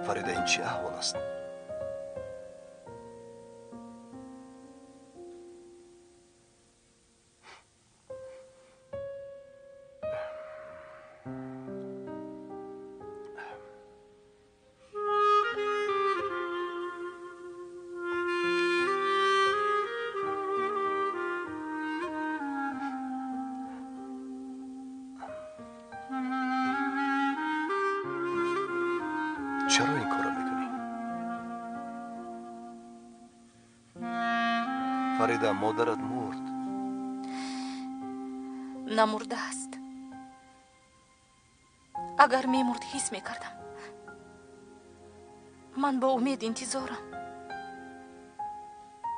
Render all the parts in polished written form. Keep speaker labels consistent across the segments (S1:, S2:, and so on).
S1: فریده این چی احوال است؟ چرا این کارو میکنی؟ فریده مادرت مرد.
S2: نمرده است. اگر میمرد حس میکردم. من با امید انتظارم.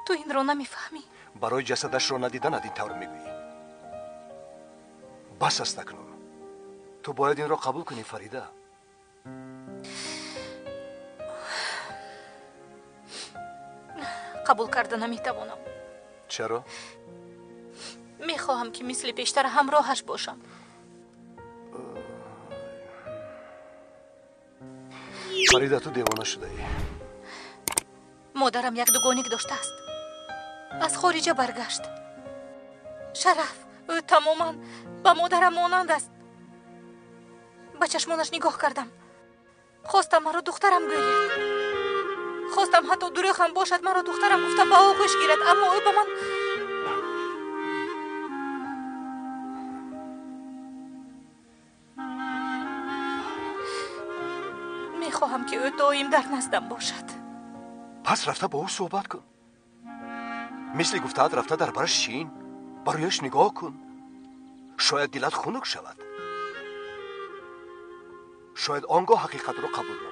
S2: تو این رو نمیفهمی؟
S1: برای جسدش رو ندیدن این طور میگویی. بس است اکنون. تو باید این رو قبول کنی فریده.
S2: قبول کرده نمیتوانم.
S1: چرا؟
S2: میخواهم که مثل پیشتر همراهش باشم.
S1: فریده تو دیوانه شده ای.
S2: مادرم یک دوگانیک داشته است. از خارجه برگشت. شرف او تماما به مادرم مانند است. به چشمانش نگاه کردم. خواستم مرا دخترم گوید. خواستم حتی دروغ هم باشد مرا دخترم گفته به آغوش گیرد، اما او به من میخواهم که او دائم در نزدم باشد.
S1: پس رفته با او صحبت کن. مثل گفته‌ات رفته در برش شین. برایش نگاه کن. شاید دلت خنک شود. شاید آنگاه حقیقت رو قبول نمایی.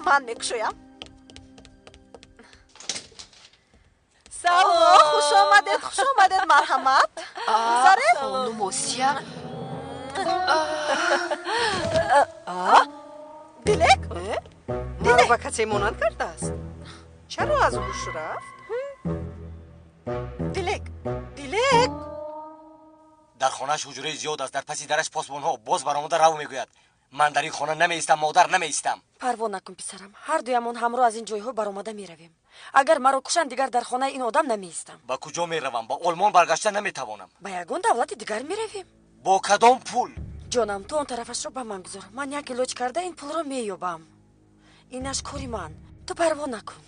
S3: من میکشویم. سلام، خوش آمدید. مرحمت. بذارید.
S4: خانم آسیا.
S3: دیلک
S5: مرا با کسی مانند کرده است. چرا از هوش رفت؟
S3: دیلک
S6: در خانهش حجره زیاد است. در پسی درش پاسبان‌ها باز برآمده رو میگوید من در این خانه نمیستم، مادر نمیستم.
S7: پروا نکن پسرم، هر دویمان همراه از این جایها برآمده میرویم. اگر مرا کشند دیگر در خانه این آدم نمیستم.
S6: با کجا میروم؟ با آلمان برگشته نمیتوانم.
S7: با یگان دولت دیگر میرویم.
S6: با کدام پول؟
S7: جانم تو آن طرفش رو به من بذار. من یک لوچ کرده این پول رو مییابم. اینش کاری من. تو پروا نکن.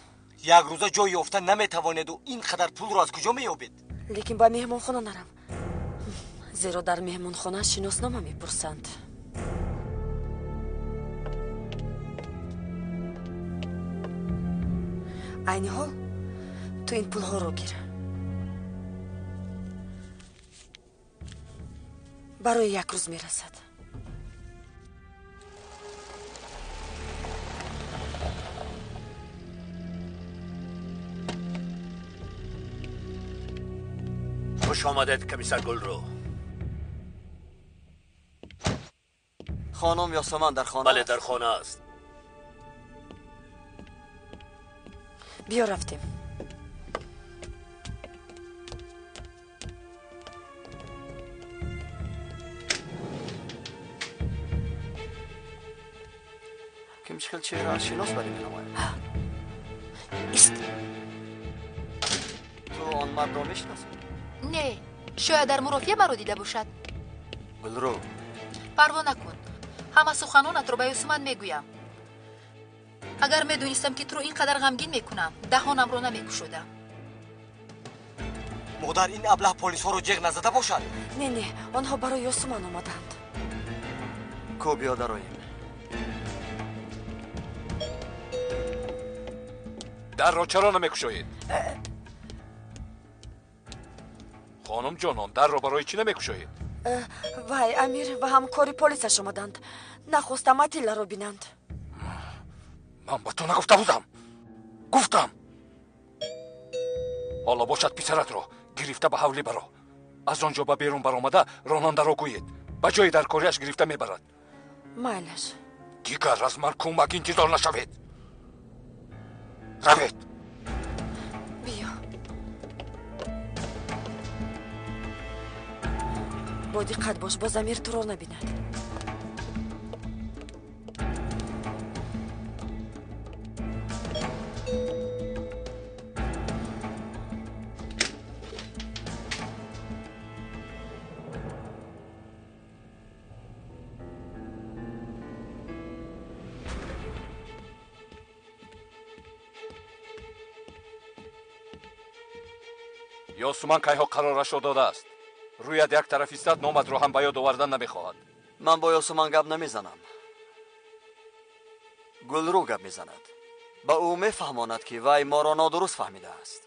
S6: یک روزه جای یافته نمیتوانید و اینقدر پول رو از کجا مییابید؟
S7: لیکن با مهمان خانه نرم، زیرا در مهمان خانه شناسنامه میپرسند. عین حال تو این پول ها رو گیر. برای یک روز میرسد.
S8: خوش آمدید کمیسر گلرو.
S9: خانم یاسمن در خانه
S8: بله
S9: است.
S8: در خانه است.
S7: بیا رفتیم.
S9: که مشکل چهره از شناس بری می‌نماید.
S7: است.
S9: تو آن مرد را میشناسی؟
S4: نه، شاید در مرافیه مرا دیده باشد.
S9: گلرو
S4: پروا نکن، همه سخنانت رو به یاسمن میگویم. اگر میدونستم که تو رو اینقدر غمگین میکنم دهانم رو نمیکشودم.
S6: مادر این ابله پلیس ها رو جیغ نزده باشد.
S7: نه آنها برای یاسمن آمدند.
S9: کو بیا دراییم.
S8: در را چرا نمیکشوید؟ خانم جانان در را برای چی نمیکشوید؟
S7: وای امیر و همکاری پلیسش آمدند. نخواستم اتیلا رو بینند.
S8: من با تو نگفته بودم. گفتم حالا باشد پسرت را گرفته به حولی برا. از آنجا به بیرون برآمده راننده را گویید به جای در کاریش گرفته میبرد.
S7: майлаш.
S8: дигар аз ман кӯмак интизор нашавед. равед.
S7: биё. бо диққат бош, боз амир туро набинад.
S8: ёсуман кайҳо қарорашро додааст. рӯяд як тараф истад, номатро ҳам ба ёд овардан намехоҳад.
S9: ман бо ёсуман гап намезанам. гулрӯ гап мезанад. ба ӯ мефаҳмонад ки вай моро нодуруст фаҳмидааст.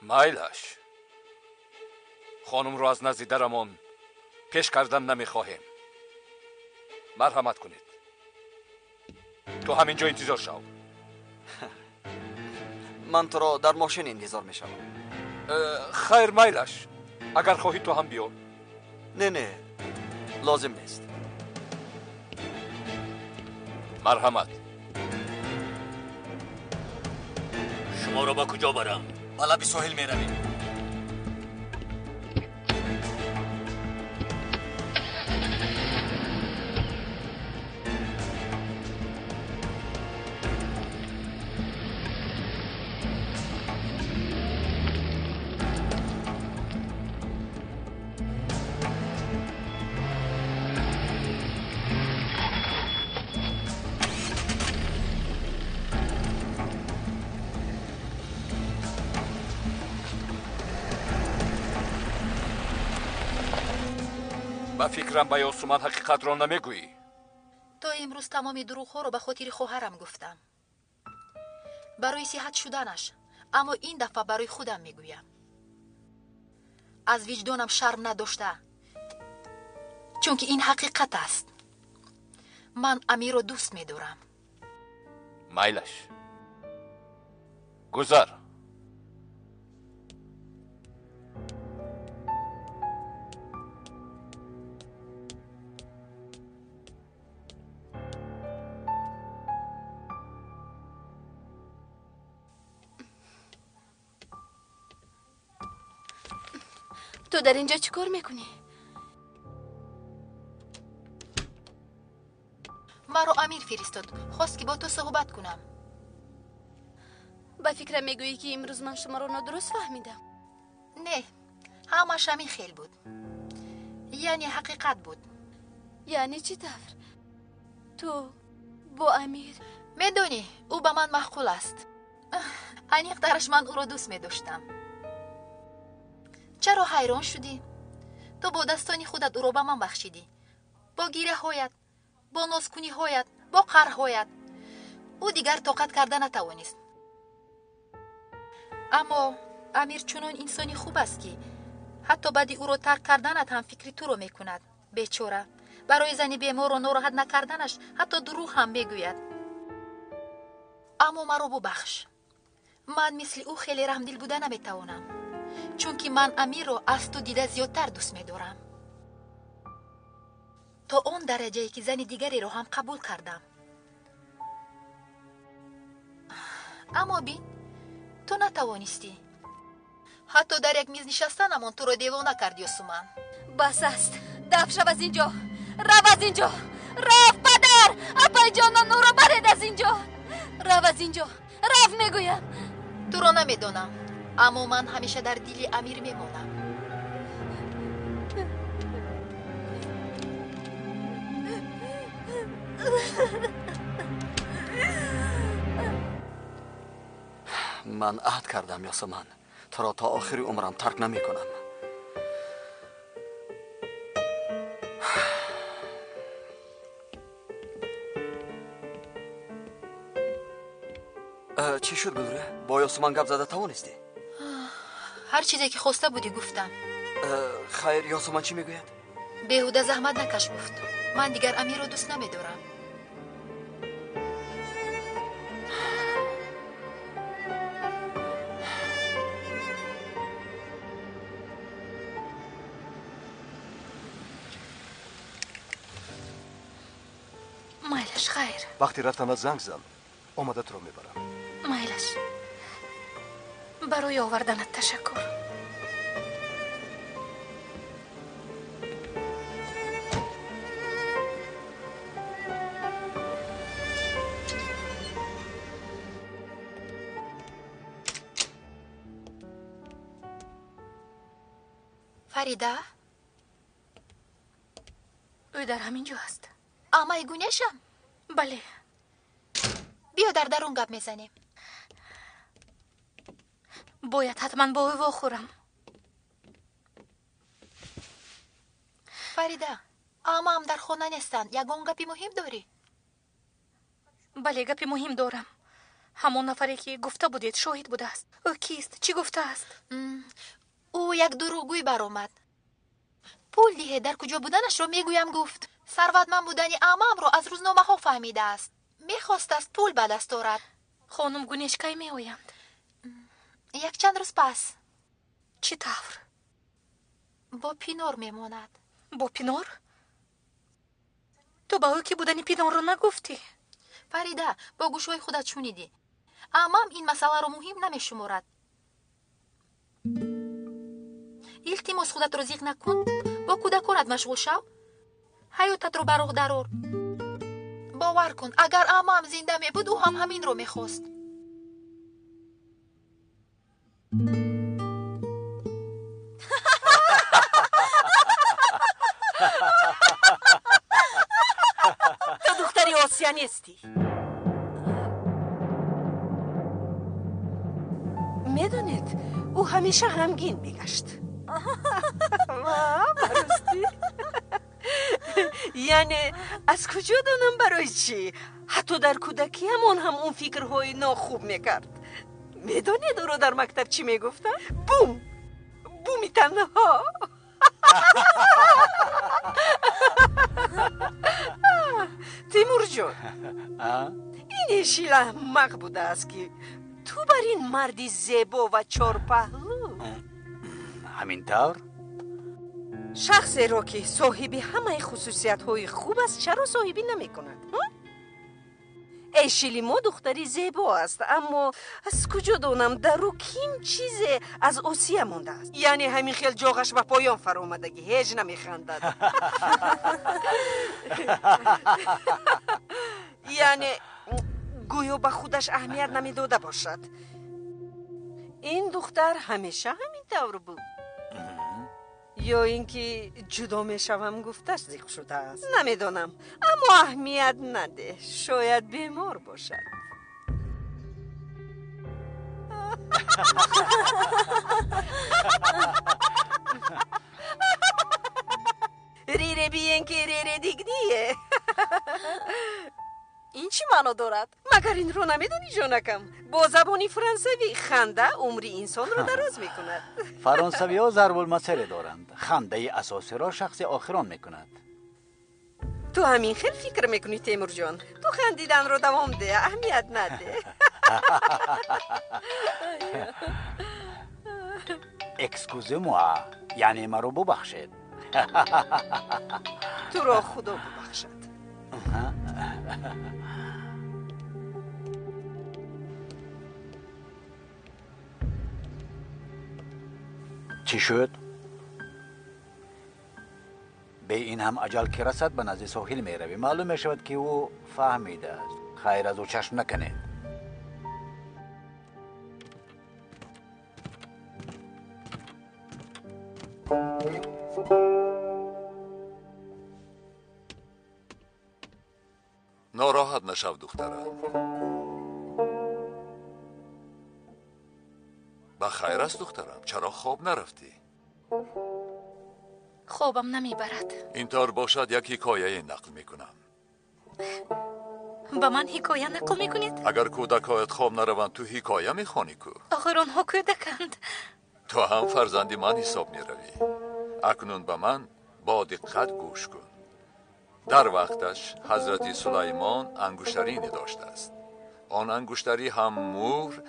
S8: майлаш. хонумро аз назди дарамон пеш кардан намехоҳем. марҳамат кунед. ту ҳамин ҷо интизор шав.
S9: ман туро дар мошин интизор мешавам.
S8: хайр майлаш. агар хоҳӣ ту ҳам биё.
S9: не лозим нест.
S8: марҳамат.
S6: шуморо ба куҷо барам? ба лаби соҳил меравем.
S8: ба фикрам ба ёсуман ҳақиқатро намегӯӣ.
S4: то имрӯз тамоми дурӯғҳоро ба хотири хоҳарам гуфтам. барои сиҳат шуданаш, аммо ин дафъа барои худам мегӯям. аз виҷдонам шарм надошта, чунки ин ҳақиқат аст. ман амирро дӯст медорам.
S8: майлаш. гузар.
S2: تو در اینجا چی کار میکنی؟
S4: مرا امیر فرستاد، خواست که با تو صحبت کنم.
S2: با فکرم میگویی که امروز من شما رو نادرست فهمیدم.
S4: نه، همش همین خیل بود. یعنی حقیقت بود.
S2: یعنی چی طور؟ تو با امیر؟
S4: میدونی او به من محقول است. انیقدرش من او رو دوست میداشتم. چرا حیران شدی؟ تو با دستانی خودت او رو به من بخشیدی. با گیره هایت، با نازکنی هایت، با قهر هایت. او دیگر طاقت کرده نتوانست. اما امیر چنان انسانی خوب است که حتی بعد او رو ترک کردنت هم فکری تو رو میکند. بیچاره، برای زنی بیمار و ناراحت نکردنش حتی دروغ هم میگوید. اما مرا ببخش. من مثل او خیلی رحمدل بوده نمیتوانم، چون که من امیر رو از تو دیده زیادتر دوست میدارم. تا اون درجه که زن دیگری رو هم قبول کردم. اما بین، تو نتوانستی. حتی در یک میز نشستنمان تو رو دیوانه کردی یوسومن.
S2: بس است، دفع شو از اینجا. رو از اینجا. رو پدر، اپای جانان رو برید از اینجا. رو از اینجا. رو میگویم.
S4: تو رو نمیدونم، اما من همیشه در دل امیر میمونم.
S9: من عهد کردم یاسمن، تو را تا آخر عمرم ترک نمی کنم. چی شد گلوره؟ با یاسمن گپ زده توانستی؟
S4: هر چیزی که خواسته بودی گفتم.
S9: خیر، یاسمن چی میگوید؟
S4: بیهوده زحمت نکش گفت. من دیگر امیر رو دوست نمیدارم.
S2: مایلش خیر.
S1: وقتی رفتم از زنگ زن آمدت رو میبرم.
S2: مایلش. برای آوردنت تشکر.
S4: فریده؟
S2: او در همینجا است.
S4: آمای گونشم؟
S2: بله.
S4: بیا در درون گپ میزنیم.
S2: باید حتما با او واخورم.
S4: فریده، آما هم در خونه نیستن. یگان گپی مهم داری؟
S2: بله گپی مهم دارم. همون نفری که گفته بودید شاهد بوده است. او کیست؟ چی گفته است؟
S4: او یک دروغگوی برآمد. پول دیه در کجا بودنش رو میگویم گفت. ثروتمند بودنی عمم رو از روزنامه ها فهمیده است. میخواست است پول به دست آورد.
S2: خانم گونش کی میآیند؟
S4: یک چند روز پس.
S2: چی طور؟
S4: با پینور میماند.
S2: با پینور؟ تو با او که بودنی پینور رو نگفتی؟
S4: فریده، با گوشوی خودت شنیدی. عمم این مسئله رو مهم نمیشمارد. التماس خودت رو زیغ نکن. با کودکانت مشغول شو. حیاتت رو بر درار. باور کن اگر عمم زنده می بود او هم همین رو میخواست.
S7: تو دختری آسیا نیستی. میدونید او همیشه غمگین میگشت. براستی یعنی از کجا دانم برای چی؟ حتی در کودکی هم اون فکرهای ناخوب میکرد. میدونید او رو در مکتب چی میگفتن؟ بومی تنها. تیمور جان، این شیل احمق بوده است که تو بر این مردی زیبا و چارپهلو
S10: همینطور؟
S7: شخصی رو که صاحبی همه خصوصیت های خوب است چرا صاحبی نمی کند؟ ای شیلی ما دختری زیبا است اما از کجا دانم در رو کیم چیزی از اوسیه مونده است. یعنی همین خیل جاغش به پایان فر آمدگی هیچ نمی خندد. یعنی گویا به خودش اهمیت نمی داده باشد. این دختر همیشه همین طور بود یا اینکه جدا می شوم گفتش زیغ شده است نمیدانم، اما اهمیت نده، شاید بیمار باشد. ریره بیین که ریره دیگ دیه.
S3: این چی معنا دارد؟
S7: مگر این رو نمیدونی جانکم؟ با زبانی فرانسوی خنده عمری انسان رو دراز میکند.
S10: فرانسوی ها ضرب المثل دارند. خنده اساسی را شخص آخران میکند.
S7: تو همین خیلی فکر میکنی تیمور جان؟ تو خندیدن رو دوام ده، اهمیت نده.
S10: اکسکوزه موا، یعنی مرا ببخشید.
S7: تو را خدا ببخشد.
S10: چی شد؟ به این هم اجل که رسد به نزد ساحل می روی. معلوم می شود که او فهمیده است. خیر از او چشم نکنید.
S8: ناراحت نشو دخترم. با خیر است دخترم. چرا خواب نرفتی؟
S2: خوابم نمیبرد.
S8: اینطور باشد یک حکایه نقل میکنم.
S2: با من حکایه نقل میکنید؟
S8: اگر کودکایت خواب نروند تو حکایه میخوانی کو؟
S2: آخر آنها کودکند.
S8: تو هم فرزندی من حساب میروی. اکنون به من با دقت گوش کن. در وقتش حضرت سلیمان انگشترینی داشته است. آن انگشتری هم مور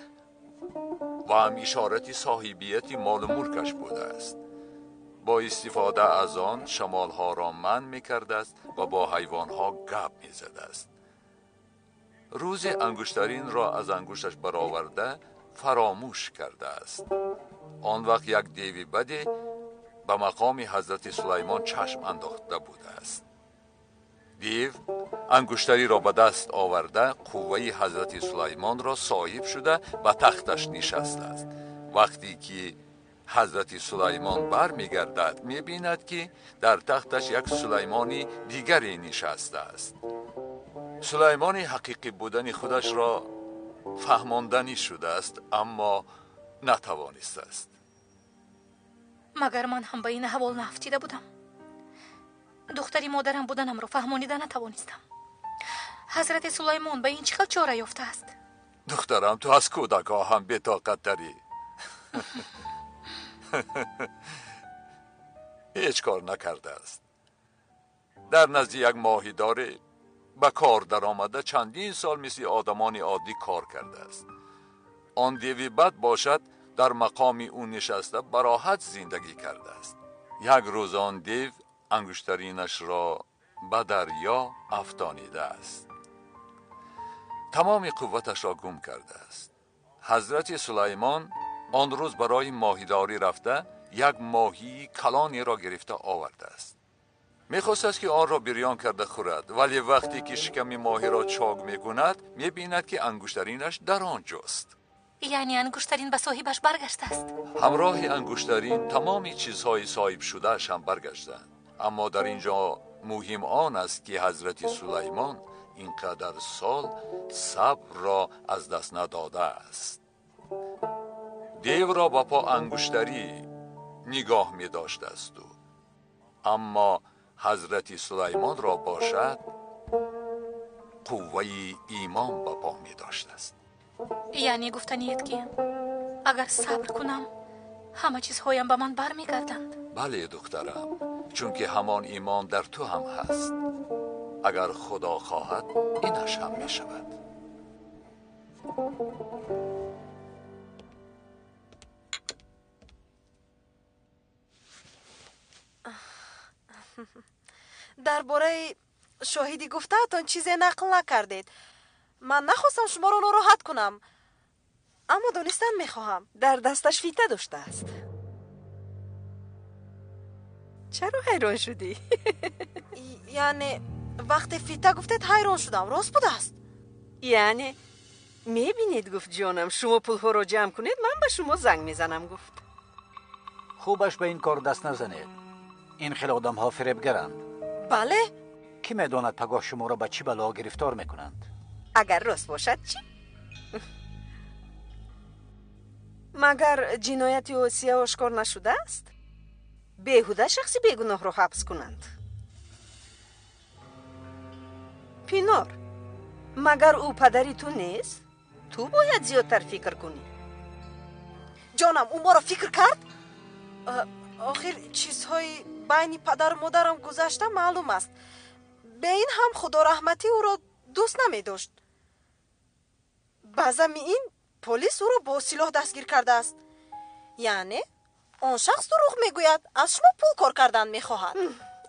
S8: و هم اشارتی صاحبیتی مال و ملکش بوده است. با استفاده از آن شمالها را منع می‌کرده است و با حیوانها گپ می‌زده است. روزی انگشترین را از انگشتش برآورده فراموش کرده است. آن وقت یک دیوی بدی به مقام حضرت سلیمان چشم انداخته بوده است. دیو انگشتری را به دست آورده قوه حضرت سلیمان را صاحب شده به تختش نشسته است. وقتی که حضرت سلیمان بر میگردد میبیند که در تختش یک سلیمانی دیگری نشسته است. سلیمان حقیقی بودن خودش را فهماندنی شده است اما نتوانسته است.
S2: مگر من هم به این احوال نافتیده بودم؟ دختری مادرم بودنم را فهمانیده نتوانستم. حضرت سلیمان به این چقدر چاره یافته است؟
S8: دخترم تو از کودک‌ها هم بی‌طاقت تری. هیچ کار نکرده است. در نزد یک ماهیداری به کار در آمده چندین سال مثل آدمان عادی کار کرده است. آن دیوی بد باشد در مقام او نشسته به راحت زندگی کرده است. یک روز آن دیو انگشترینش را به دریا افشانیده است. تمام قوتش را گم کرده است. حضرت سلیمان آن روز برای ماهیداری رفته یک ماهی کلانی را گرفته آورده است. میخواست است که آن را بریان کرده خورد، ولی وقتی که شکم ماهی را چاق میکند میبیند که انگشترینش در آنجاست.
S2: یعنی انگشترین به صاحبش برگشته است؟
S8: همراه انگشترین تمام چیزهای صاحب شدهش هم برگشتند. اما در اینجا مهم آن است که حضرت سلیمان اینقدر سال صبر را از دست نداده است. دیو را با پا انگشتری نگاه می داشته است اما حضرت سلیمان را باشد قوه ایمان با پا می داشته است.
S2: یعنی گفتنیت که اگر صبر کنم همه چیزهایم به من بر می گردند؟
S8: بله دخترم، چون که همان ایمان در تو هم هست. اگر خدا خواهد اینش هم می شود.
S3: درباره شاهدی گفته‌تان چیزی نقل نکردید. من نخواستم شما را ناراحت کنم، اما دانستن میخواهم.
S7: در دستش فیته داشته است. چرا حیران شدی؟
S3: یعنی وقتی فیته گفتید حیران شدم. راست بوده است؟
S7: یعنی میبینید گفت جانم شما پولها را جمع کنید، من به شما زنگ میزنم گفت.
S10: خوبش به این کار دست نزنید. این خیلی آدم ها فریبگرند.
S3: بله.
S10: کی میداند پگاه شما را به چی بلا گرفتار میکنند؟
S7: اگر راست باشد چی؟ مگر جنایتی و سیه آشکار نشده است؟ بیهوده شخصی بیگناه را حبس کنند. پینار، مگر او پدری تو نیست؟ تو باید زیادتر فکر کنی.
S3: جانم او ما را فکر کرد؟ آخر چیزهای بین پدر و مادرم گذشته معلوم است. به این هم خدا رحمتی او را دوست نمی داشت. بعضا این پلیس او را با سلاح دستگیر کرده است. یعنی آن شخص دروغ میگوید، از شما پول کار کردن میخواهد.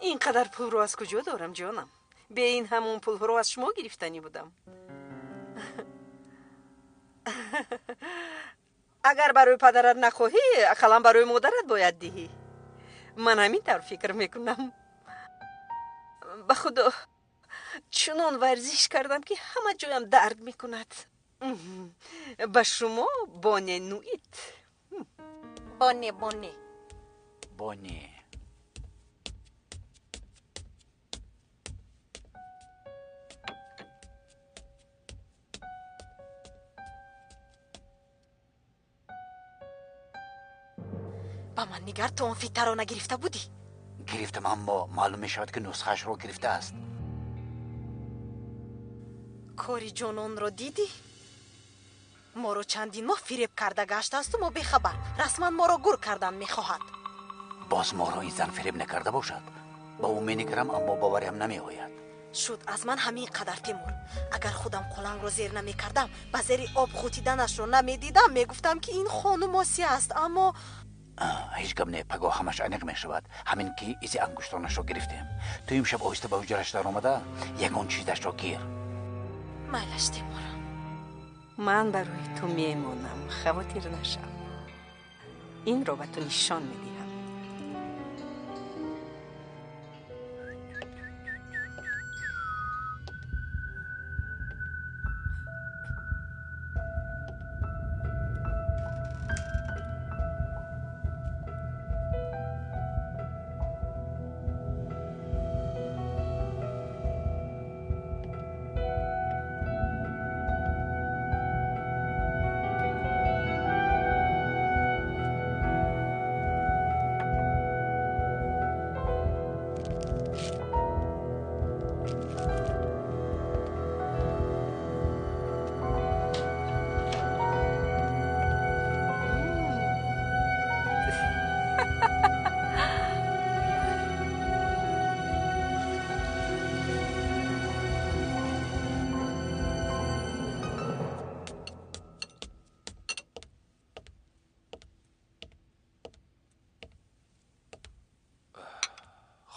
S7: اینقدر پول رو از کجا دارم جانم؟ به این همون پول رو از شما گرفتنی بودم. اگر برای پدرت نخواهی اقلا برای مادرت باید دهی. من همین طور فکر میکنم. به خدا چنان ورزش کردم که همه جایم درد میکند. به شما بانه نویت.
S3: بانه با من نگر، تو اون فیته را نگرفته بودی؟
S10: گرفتم، اما معلوم می شود که نسخش رو گرفته است.
S3: کاری جانان را دیدی؟ ما رو چندین ماه فریب کرده گشته است و ما بخبر. رسما ما را گور کردن میخواهد.
S10: باز ما را این زن فریب نکرده باشد. با او می نگرم اما باورم نمی آید.
S3: شد از من همین قدر تیمور. اگر خودم قلنگ رو زیر نمی کردم، به زیر آب خوتیدنش رو نمی دیدم، می گفتم که این خانم آسیه است. اما
S10: هیچ گم نه پگاه همش عنق می شود همین که ایزی انگشتانش رو گرفتیم تو امشب آهسته به حجرش در آمده یکون چیزش رو گیر
S2: مایلش تیمور
S7: من برای تو میمونم خواطر نشم این رو به تو نشان میدیم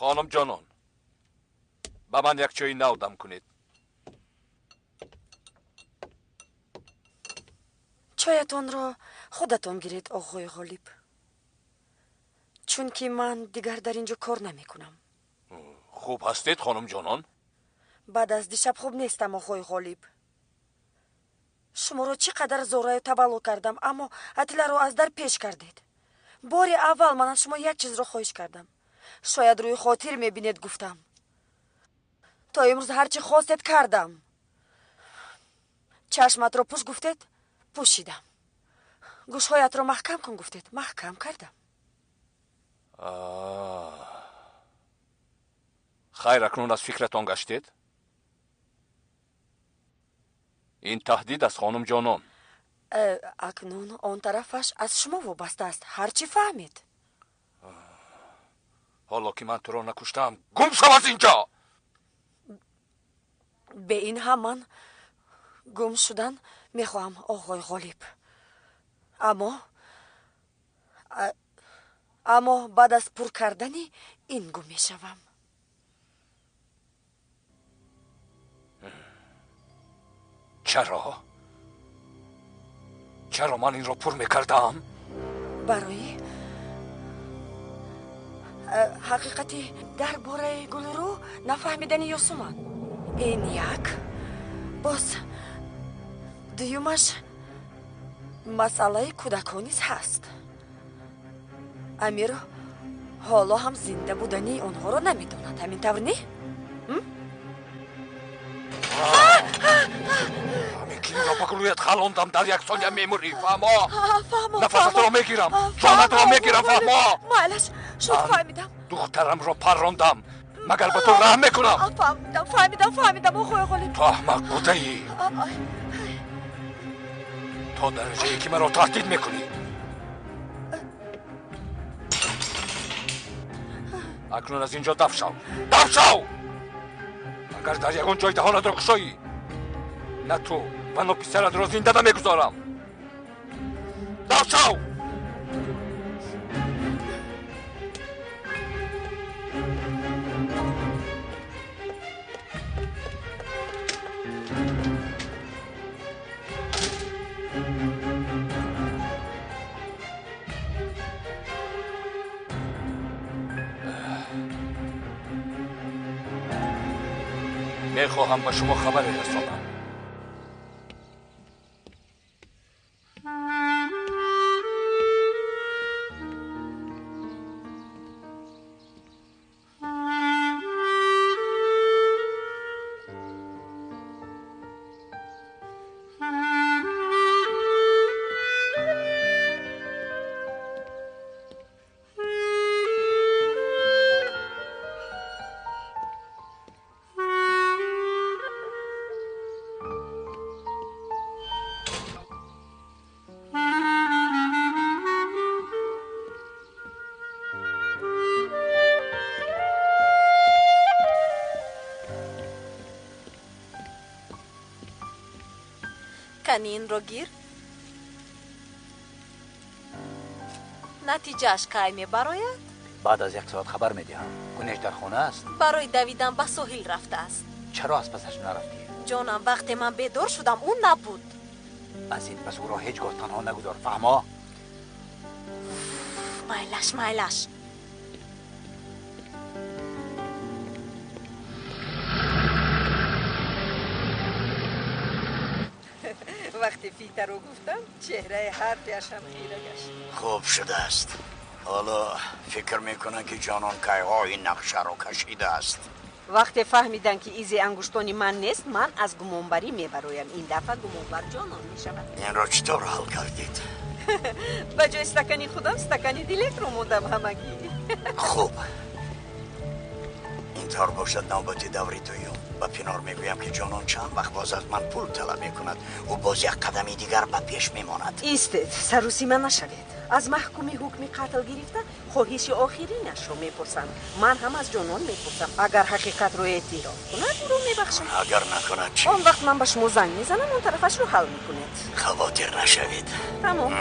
S8: خانم جانان با من یک چای نو دم کنید
S3: چایتان را خودتان گیرید آقای غالب چون که من دیگر در اینجا کار نمی کنم
S8: خوب هستید خانم جانان
S3: بعد از دیشب خوب نیستم آقای غالب شما را چقدر زورای تولو کردم اما عطیله را از در پیش کردید بار اول من از شما یک چیز را خواهش کردم شاید روی خاطر میبینید گفتم تا امروز هرچی خواستید کردم چشمت را پوش گفتید پوشیدم گوشهایت را محکم کن گفتید محکم کردم
S8: خیر اکنون از فکرتان گشتید این تهدید از خانم جانان
S3: اکنون آن طرفش از شما وابسته است هرچی فهمید
S8: حالا که من تو را نکشتم گم شو از اینجا
S3: به این هم من گم شدن میخواهم آقای غالب اما بعد از پر کردنی این گم میشوم
S8: چرا من این را پر میکردم
S3: برای حقیقتی درباره گل رو نفهمیدن یاسومان این یک باز دویمش مسئله کودکانیز هست امیر حالا هم زنده بودنی اونها رو نمیدوند همین طور نی؟
S8: همین که این را بگرویت خلاندم در یک ثانیه میموری فهما نفست را میگیرم جانت را میگیرم فهما
S3: مالش شد فهمیدم
S8: دخترم را پراندم مگر به تو رحم میکنم
S3: فهمیدم آقای غالب
S8: تو احمق بوده ای تا درجه ای که مرا تهدید میکنی اکنون از اینجا دفع شو اگر در یکان جای دهانت را گشایی نه تو و نه پسرت را زنده نمیگذارم دفع شو میخواهم به شما خبری رسانم
S3: کنین رو گیر натиҷааш кай мебарояд?
S10: بعد از 1 ساعت خبر میدهم. گنج در خانه است.
S3: барои давидан ба соҳил рафтааст.
S10: چرا از پسش نرفتی؟
S3: ҷонам вақте ман бедор шудам ӯ набуд.
S10: از این پس او را هیچگاه تنها نگذار. فهما؟
S3: майлаш
S5: وقتی فیته رو گفتم چهره هر پیشم خیره گشت.
S11: خوب شده است. حالا فکر میکنن که جانان کایها این نقشه رو کشیده است.
S7: وقتی فهمیدن که ایزی انگشتانی من نیست من از گمانبری میبرویم. این دفعه گمانبر جانان میشود.
S11: این را چطور حل کردید؟
S7: به جای استکانی خودم استکانی دیلک رو موندم همگی.
S11: خوب. اینطور باشد نوبتی دوری دویم. به پینار میگویم که جانان چند وقت باز از من پول طلب میکند و باز یک قدمی دیگر به پیش میماند.
S7: ایستید سروسیمه نشوید. از محکومی حکم قتل گرفته خواهش آخرینش رو میپرسم. من هم از جانان میپرسم اگر حقیقت رو اعتراف کند او رو میبخشم.
S11: اگر نکند چی؟
S7: آن وقت من به شما زنگ میزنم اون طرفش رو حل میکنید.
S11: خواطر نشوید.
S7: تمام.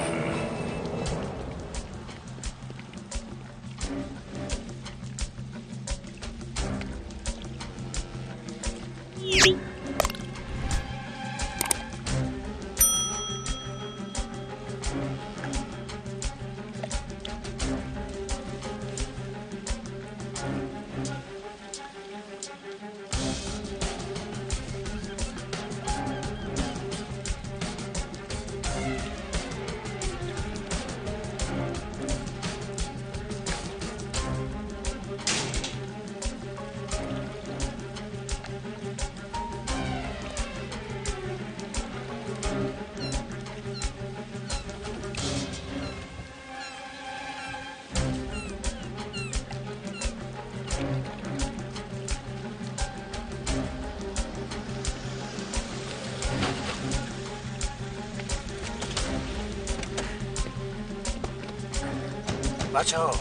S6: بچه ها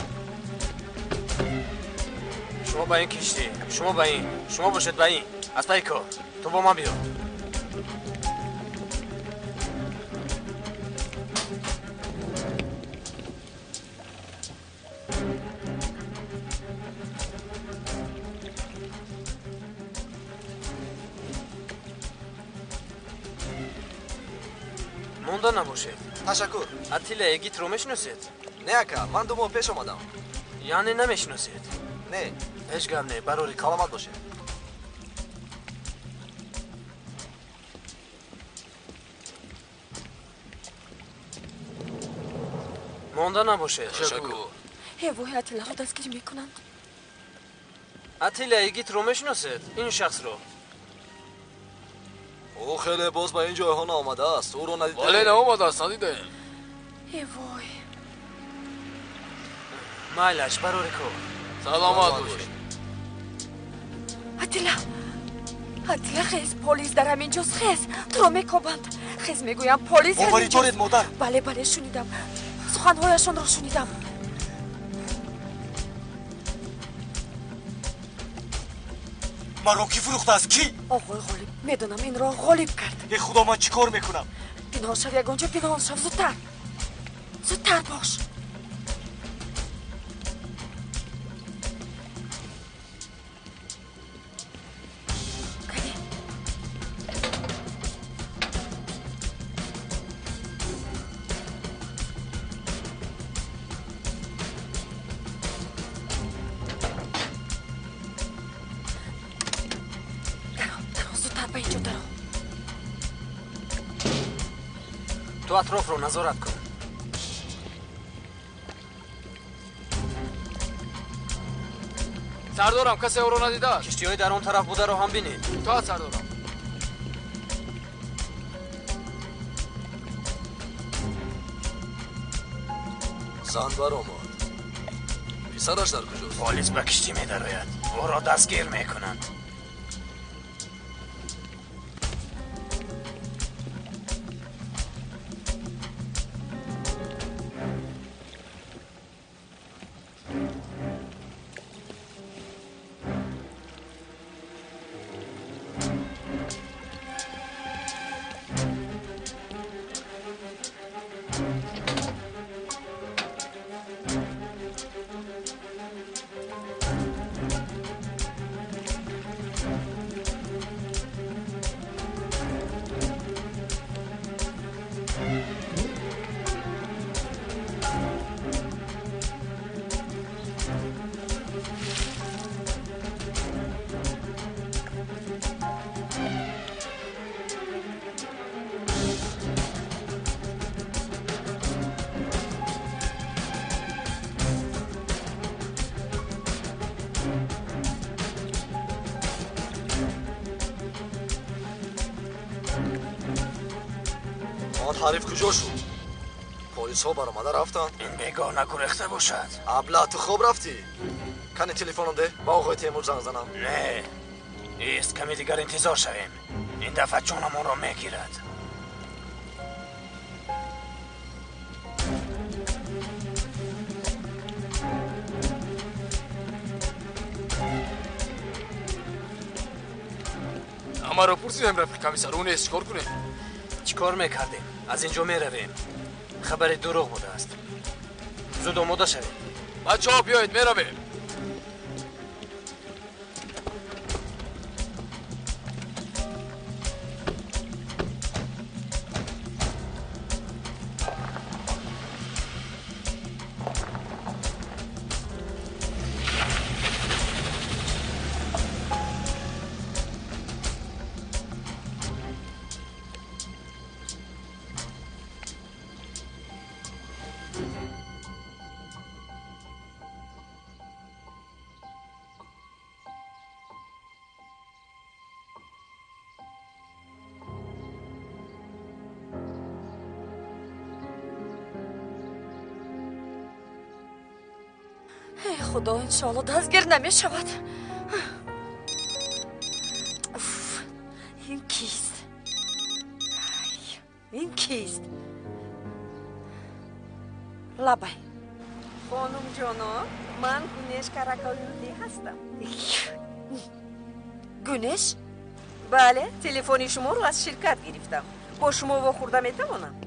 S6: شما با این کشتی شما با این شما باشد با این از پای کار تو با من بیا مونده نباشید.
S12: تشکر.
S6: اتیلا اگیت رو میشناسید؟
S12: نه اکا من 2 ماه پیش اومدم.
S6: یعنی نمیشناسید؟
S12: نه
S6: هیچ گم نه براری
S12: سلامت باشه.
S6: مونده نباشه.
S12: تشکر.
S2: وای اتیلا رو دستگیر میکنند.
S6: اتیلا اگیت رو میشناسید؟ این شخص رو
S12: او خیلی باز با این جایها آمده است. او رو ندیده؟
S13: ولی نامده است ندیده.
S2: وای
S6: مایلش براری کو
S13: سلامت باشه.
S2: اتیلا خیز پلیس در همینجاست. خیز تو رو میکوبند. خیز میگویم پلیس
S6: باوری دارید مادر؟
S2: بله شنیدم سخنهایشان را شنیدم.
S6: مرا کی فروخته است؟ کی؟
S2: آقای غالب میدونم این را غالب کرد.
S6: ای خدا من چیکار میکنم؟
S2: پنهان شو یگانجا پنهان شو زودتر باش.
S6: تو اطراف رو نظارت کن.
S13: سردارم کسی او رو ندیده است؟
S6: کشتی های در اون طرف بوده رو هم بینید.
S13: تا سردارم.
S12: زن بر آمد. پسرش در کجاست؟
S6: پلیس به کشتی میدراید. او را دستگیر میکنند.
S12: محمد حریف کجا شد؟ پلیس ها برآمده رفتن؟
S10: این بگاه نگرخته باشد.
S12: ابله تو خوب رفتی؟ کنی تلفنم ده با آقای تیمور زنگ زنم.
S10: نه ایست کمی دیگر انتظار شویم. این دفعه جانمان را میگیرد.
S13: اما را پرسیدم رفیق کمیسر اون است چیکار کنیم؟
S6: چیکار میکردیم؟ از اینجا میرویم. خبر دروغ بوده است. زود آماده شویم.
S13: بچه‌ها بیایید میرویم.
S2: ای خدا انشالله دستگیر نمیشود. این کیست؟ این کیست؟ لبای
S7: خانم جانا من گونش کرکالیولی هستم.
S2: گونش؟
S7: بله تلفنی شما رو از شرکت گرفتم. با شما واخورده میتوانم.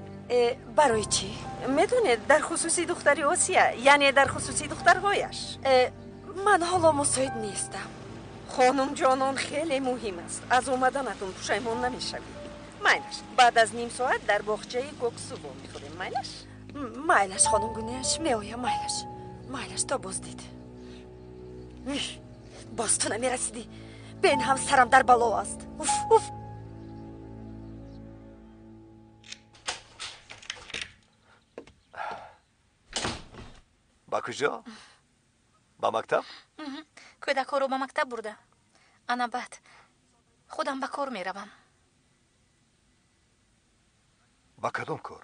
S2: برای چی؟
S7: میدونید در خصوصی دختری آسیه، یعنی در خصوصی دخترهایش.
S2: من حالا مساعد نیستم.
S7: خانم جانان خیلی مهم است. از اومدنتون پشیمون نمیشوید. مایلش بعد از نیم ساعت در باغچه کوکسوبو میخوریم.
S2: مایلش خانم گونش میآیم. مایلش تا بازدید. باز تو نمیرسیدی. بین هم سرم در بالا است. اوف.
S1: با کجا؟ با مکتب؟
S2: کودک‌ها رو با مکتب برده. انا بعد خودم به کار میروم.
S1: با کدام کار؟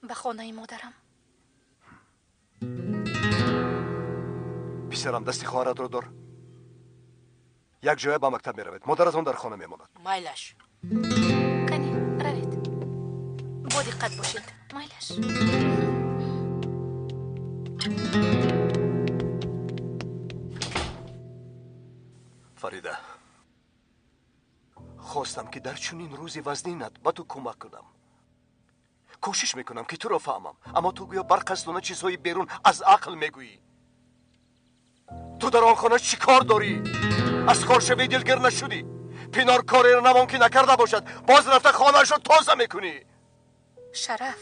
S2: به خانه مادرم.
S1: پسرم دستی خواهرت رو دار. یک جای با مکتب میروید. مادرتون در خانه میماند.
S5: مایلش
S2: کنی روید. با دقت باشید. مایلش.
S1: فریده خواستم که در چنین روزی وزنینت با تو کمک کنم. کوشش میکنم که تو رو فهمم، اما تو گویا برقصدانه چیزهای بیرون از عقل میگویی. تو در آن خانه چی کار داری؟ از کار شوی دلگیر نشدی؟ پینار کاری را نممکن نکرده باشد باز رفته خانهش رو تازه میکنی.
S2: شرف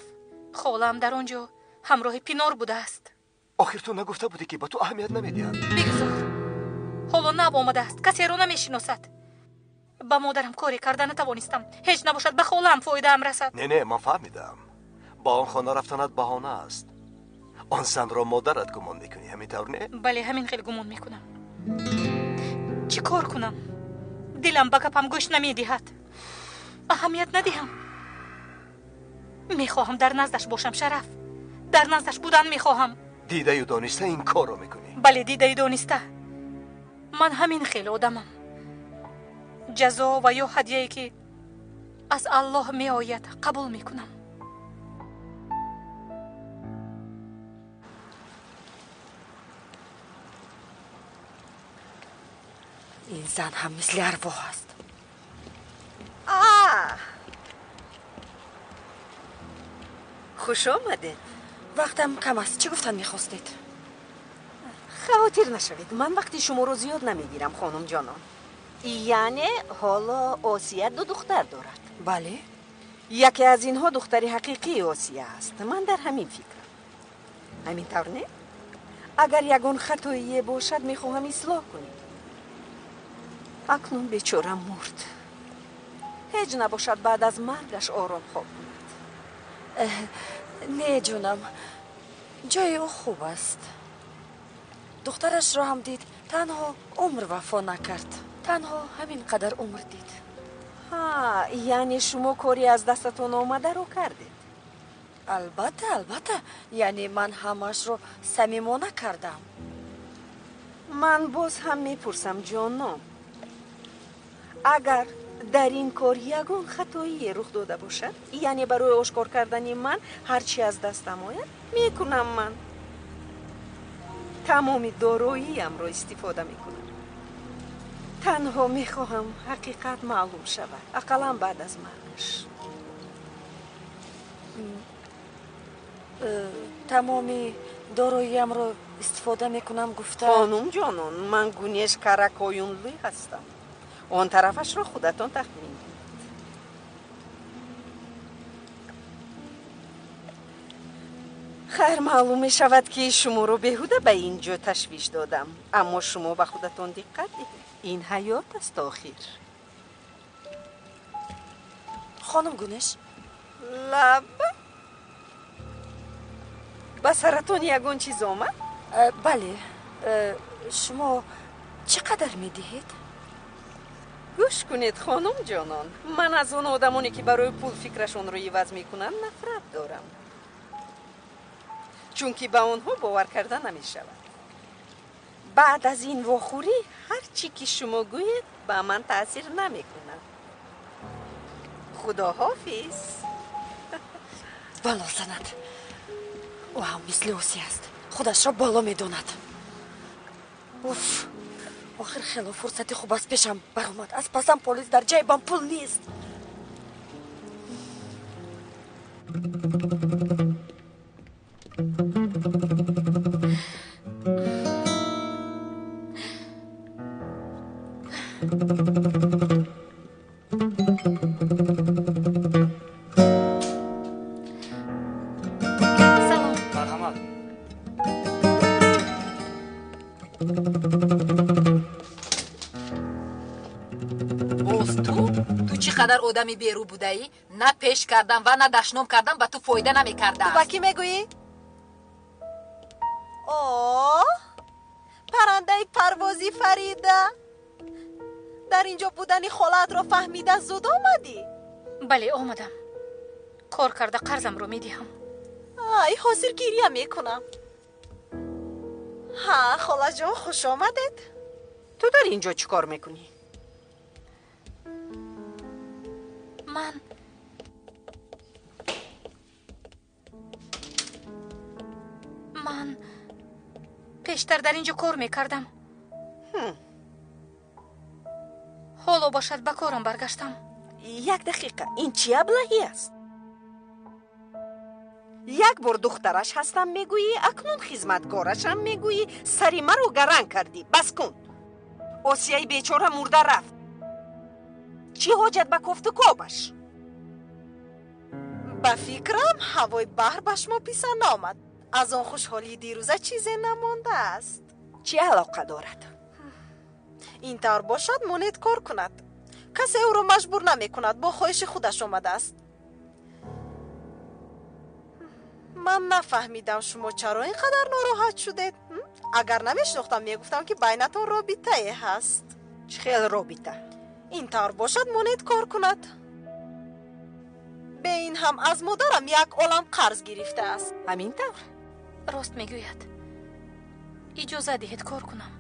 S2: خالم در آنجا همراه پینار بوده است.
S1: آخر تو نگفته بودی که با تو اهمیت نمیدیم؟
S2: بگذار. حالا نب آمده است. کسی رو نمیشناسد. با مادرم کاری کرده نتوانستم. هیچ نباشد به خالم فایده ام رسد.
S1: نه من فهمیدم. با آن خانه رفتنت بهانه است. آن زن را مادرت گمان میکنی، همینطور نه؟
S2: بله همین خیلی گمان میکنم. چی کار کنم؟ دلم به گپم گوش نمیدهد. اهمیت ندهم. میخواهم در نزدش باشم شرف. در نزدش بودن میخواهم.
S1: دیده و دانسته این کار رو میکنی؟
S2: بله دیده و دانسته. من همین خیلی آدمم. جزا و یا هدیه‌ای که از الله می آید قبول میکنم. این زن هم مثل ارواح است.
S7: خوش آمده.
S2: وقتم کم است. چه گفتن میخواستید؟
S7: خاطر نشوید من وقتی شما رو زیاد نمیگیرم خانم جانان. یعنی حالا آسیه 2 دختر دارد.
S2: بله.
S7: یکی از اینها دختری حقیقی آسیه است. من در همین فکرم. همین طور نه؟ اگر یگان خطایی باشد میخواهم اصلاح کنیم. اکنون بیچارم مرد. هیچ نباشد بعد از مرگش آرام خواب کند.
S2: نه جونم، جای او خوب است. دخترش را هم دید، تنها عمر وفا نکرد. تنها همین قدر عمر دید.
S7: ها یعنی شما کاری از دستتون آمده رو کردید؟
S14: البته یعنی من همش رو صمیمانه کردم.
S7: من باز هم میپرسم جانم، اگر در این کار یگان خطایی رخ داده باشد، یعنی برای آشکار کردن من هرچی از دستم آید میکنم. من تمام داراییم را استفاده میکنم. تنها میخواهم حقیقت معلوم شود، اقلا بعد از مرگش.
S14: تمامی داراییم رو استفاده میکنم گفته؟
S7: خانم جانان، من گونیش کرکایونلی هستم. اون طرفش رو خودتون تخمین. خیر معلوم می شود که شما رو بهوده به اینجا تشویش دادم، اما شما به خودتون دقت دهید. این حیات است آخر.
S14: خانم گونش
S7: لب به سرتون یگان چیز آمد؟
S14: بله. شما چقدر میدهید؟
S7: گوش کنید خانم جانان، من از اون آدمانی که برای پول فکرشون رو عوض میکنن نفرت دارم، چون که به اونها باور کردن نمی شود. بعد از این واخوری هر چی که شما گویید به من تأثیر نمی کند. خدا حافظ.
S14: بالا زند او هم مثل اوسی است، خودش را بالا میداند. اوف، آخر خیلی فرصت خوب است پیشم برآمد. از پسم پلیس در جیبم پول نیست.
S4: چقدر آدمی بیرو بودایی؟ نه پیش کردم و نه دشنام کردم به تو فایده نمیکرده.
S3: تو با کی میگویی؟ پرنده پروازی فریده، در اینجا بودنی خالت رو فهمیده زود آمدی؟
S2: بله آمدم. کار کرده قرضم رو میدیم.
S3: ای حاضر گیریم میکنم. ها خاله جان خوش آمدید.
S7: تو در اینجا چی کار میکنی؟
S2: من پیشتر در اینجا کار میکردم. حالا باشد به کارم برگشتم.
S7: یک دقیقه، این چی ابلهی است؟ یک بار دخترش هستم میگویی، اکنون خدمتگارش هم میگویی. سری من رو گرن کردی. بس کن. آسیای بیچاره مرده رفت. چی حاجت به کفت و کابش؟
S3: به فکرم هوای بحر به شما پیسه نامد. از آن خوشحالی دیروزه چیزی نمانده است.
S7: چی علاقه دارد؟
S3: این طور باشد مونید کار کند. کسی او را مجبور نمی کند، با خواهش خودش آمده است. من نفهمیدم شما چرا اینقدر ناراحت شدید. اگر نمیشناختم میگفتم که بینتون رابطه هست.
S7: چه خیلی رابطه؟
S3: این طور باشد مونید کار کند. به این هم از مادرم یک عالم قرض گرفته است.
S7: همین طور؟
S2: راست میگوید. اجازه دهید کار کنم.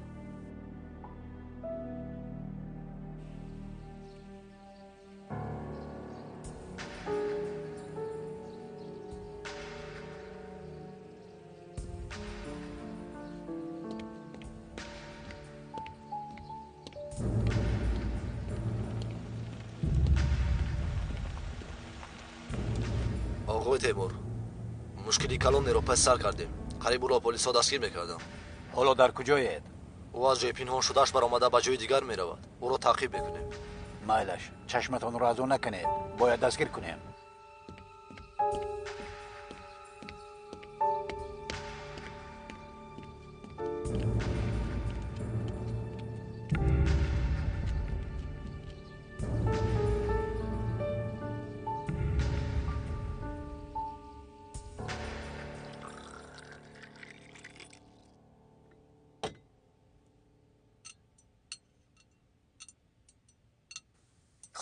S12: آقای تیمور، مشکلی کلان رو پس سر کردیم. قریب او را پلیسا دستگیر میکردم.
S10: حالا در کجایید؟
S12: او از جای پنهان شدهش برآمده به جای دیگر میرود. او را تعقیب میکنیم.
S10: مایلش چشمتان را از او نکنید، باید دستگیر کنیم.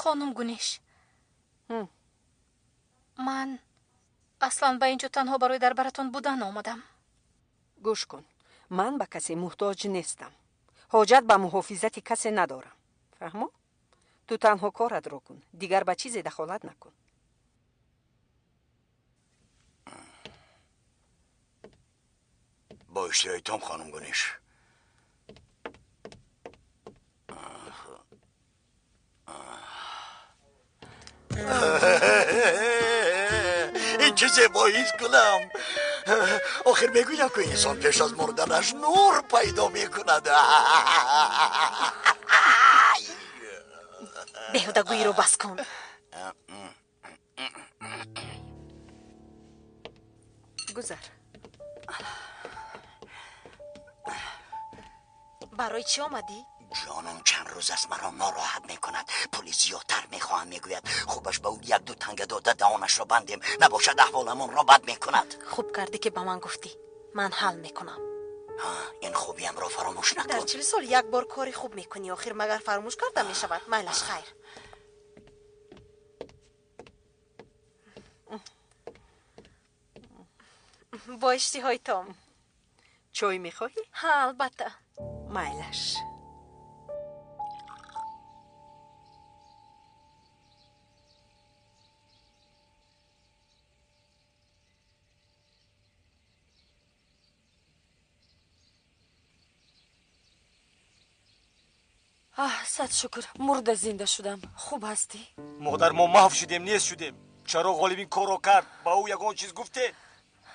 S2: خانم گونیش من اصلا به اینجا تنها برای در براتون بودن آمدم.
S7: گوش کن، من به کسی محتاج نیستم. حاجت به محافظت کسی ندارم. فهمو؟ تو تنها کارت رو کن، دیگر به چیزی دخالت نکن.
S11: با اشتیایتان خانم گونیش. این چه زیباییست کنم. آخر میگویم که انسان پیش از مردنش نور پیدا میکند.
S3: بیهوده گویی رو بس کن.
S7: گذر.
S3: برای چی آمدی؟
S11: جانم چند روز است مرا ناراحت میکند. پلیس زیادتر میخواهم میگوید خوبش به او یک دو تنگ داده دهانش را بندیم، نباشد احوالمون را بد میکند.
S3: خوب کردی که به من گفتی، من حل میکنم.
S11: این خوبیم را فراموش نکن.
S3: در 40 سال یک بار کاری خوب میکنی، آخر مگر فراموش کرده میشود؟ میلش خیر. با اشتهای تام.
S7: چای میخواهی؟
S2: ها البته.
S7: میلش.
S14: صد شکر مرده زنده شدم. خوب هستی؟
S6: مادر ما محو شدیم نیست شدیم. چرا غالب این کارو کرد؟ با او یگان چیز گفته؟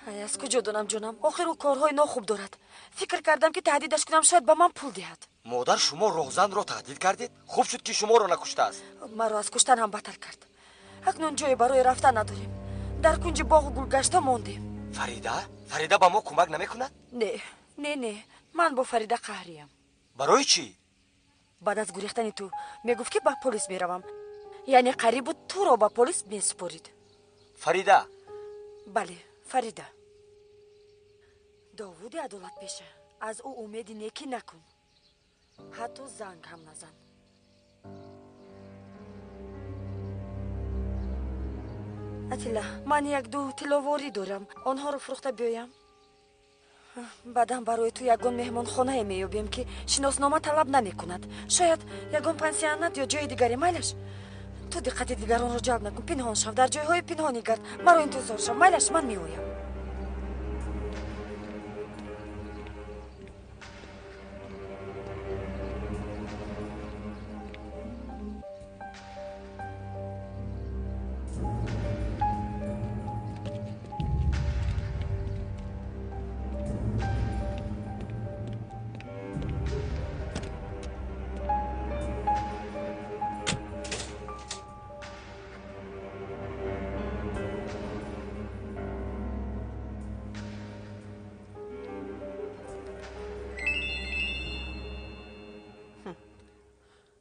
S14: از کجا دونم جانم؟ آخر او کارهای ناخوب دارد. فکر کردم که تهدیدش کنم شاید به من پول دهد.
S6: مادر شما راهزن را تهدید کردید؟ خوب شد که شما را نکشته است.
S14: مرا از کشتن هم بدتر کرد. اکنون جای برای رفتن نداریم. در کنج باغ و گل گشته ماندیم.
S6: فریده با ما کمک نمیکند؟
S14: نه من با فریده قهریم.
S6: برای چی؟
S14: بعد از گریختن تو میگفت که با پلیس میروم. یعنی قریب بود تو را با پلیس میسپرید.
S6: فریده؟
S14: بله فریده. داوود عدالت پیشه. از او امیدی نیکی نکن. حتی زنگ هم نزن. اتیلا من یک دو تلاواری دارم. آنها رو فروخته بیایم. بعدم برای تو یگان مهمان خانه میابیم که شناسنامه طلب نمی کند. شاید یگان پنسیونات یا جای دیگری. میلش تو دقت دیگران رو جلب نکن. پنهان شو، در جایهای پنهانی گرد. مرا انتظار شو. میلش من میایم.